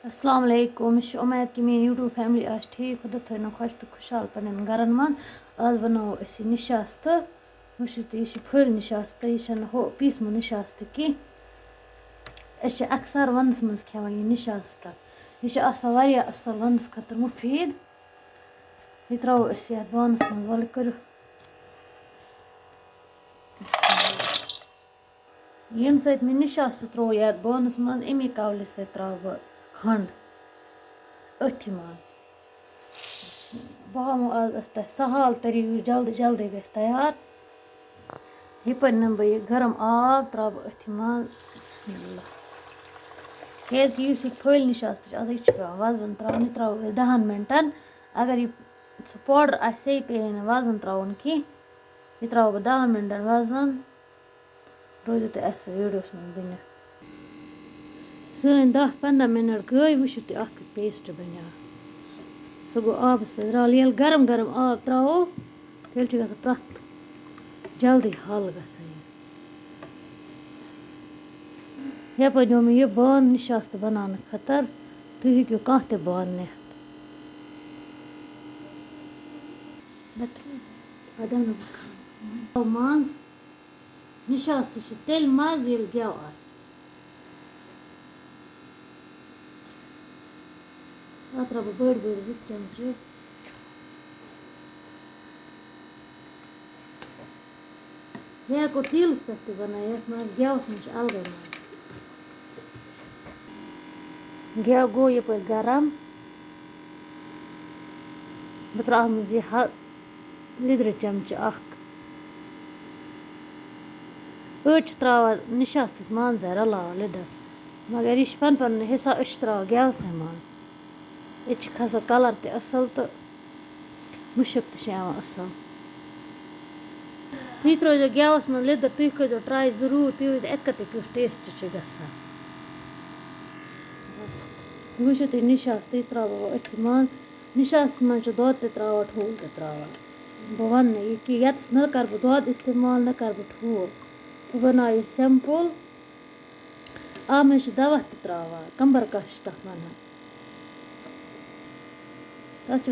अस्सलाम वालेकुम उम्मीद कि मेरी यूट्यूब फैमिली आज ठीक खुदा थो खुश तो खुशहाल पन्न गरन मज आज बनाओ अस निशास्त वुचो यह फुल निशास्त यह हो पीसमु निशास्त की अक्सर वंदस मज खेवान यह निशास्त यह असल वंदस खतर मुफीद यह त्रो ये बानस मज वल करो यम सत मे निशास्त त्रो ये बानस मज अमे कवल सत त्रा बह खंड अथि मज बह आज तह सहल तरीक जल्दी जल्दी गस तैयार यप नम बह गरम आब त्रा बह अथि मज बिस्मिल्लाह कि यह फल निशास्त यह पे वजन त्रावन यह त्रो 10 मिनटन अगर यह पाउडर आसे पे वजन त्रावन की यह त्रो बह 10 मिनटन वजन रोजो तुम अस वीडियोस में बन सन 10-15 मिनट गई वुचो तुम अत पेस्ट बनो सह गो आब रल ये गरम गरम आब त्रो तेल ग प्रथ जल्दी हल गप नो मे यह बान निशास्त बनाने खतर तुम हेको कह त बान नित मज निशास्त तेल मज ये गेव अत त्रा बह बड़ 2 चमचे यह हेको तेलस पे बनात मगर गेवस मे अलग गेव गो यप गरम बह त्रा मज यह लिद्र चमच अड़ त्रावान निशास्त मज रलावान लिदर मगर यह पन पन हिसाब त्रा गेवस मज ये खसान कलर त असल तो मुशक असल तुम त्रो गेवस मज लिदर तुम कर ट्राई जरूर तुम वो इत कत टेस्ट गसान वुचो तुम निशास्त यह त्रा अथ मज निशास्त मज दौद त्रावान ठूल त्रावान बह वन यह कि ये न कर बह दौद इस्तेमाल न कर बह ठूल बह बनाओ यह सिंपल अब मे दवा त्रावान कंबर कश तथ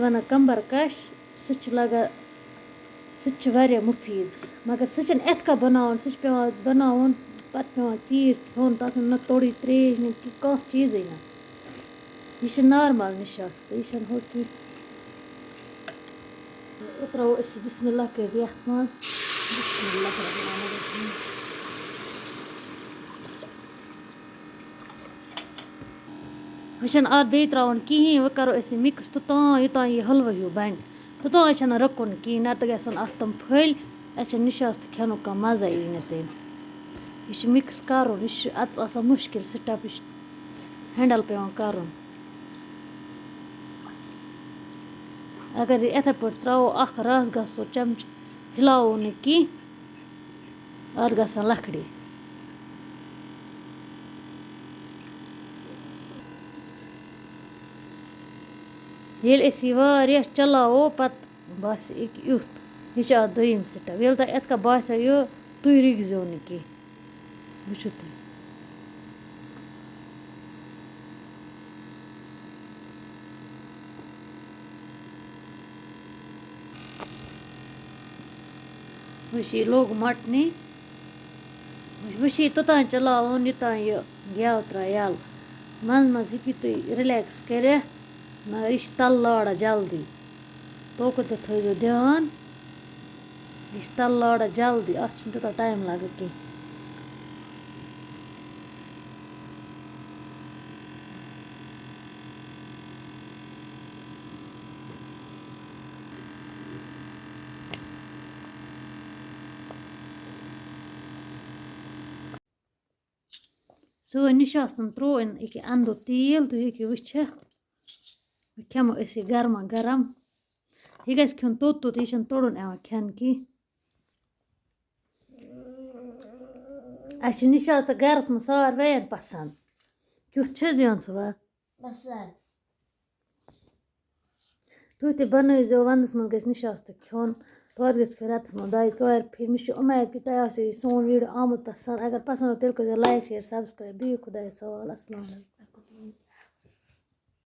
वन कंबर कश सह लगा सह मुफीद मगर सह इत कन बनावन सह पे बनावन पत पे चीर खोन तथ न तोड़ी त्रेश न कह चीज न यह नॉर्मल निशास्त यह हो कि त्रो बिस्मिल्लाह कर मज वह अत बे त्रावन कहें वह करो मिक्स योतान यह हलवा हूँ बन तोतान रकुन कहें नत गसन अत तम फल अस निशास्त खेन कह मजा यी न तेल यह मिक्स कर यह अत मुश्किल स्टेप हैंडल पेवान कर अगर इथे पे त्रो रस गसो चमच हिलावो न कह अत गसान लकड़ी ये चलावो पत बास युथ यह अत दोयम स्टेप ये तुम इत बासो यह तुम रिगजो न कह वुचो तुम वुचो यह लोग मटने वुचो तोतान चलावन योतान यह गेव त्रा यल मज मज हेकि तुम रिलैक्स कर मगर यह तल लाड़ान जल्दी तोकुन थो ध्यान यह तल लाड़ान जल्दी अत तोता टाइम लगा कह सन निशास्त त्रो ये अंदो तेल तुम हेको वुच खेमो यह गर्मा गरम यह गस खेन तोत तोत यह तोड़न खेन कह निशास्त गरस मज सारवेन पसंद क्युथ यन वा तुम त बनजो वंदस मज गस निशास्त खेन तोत गस खेन रतस मज 2-4 फिर मे उम्मीद कि तुम सोन वीडियो आमुत पसंद अगर पसंद हो तेल कर लाइक शेयर सब्सक्राइब बिहु खुदा सवाल अस्सलाम वालेकुम।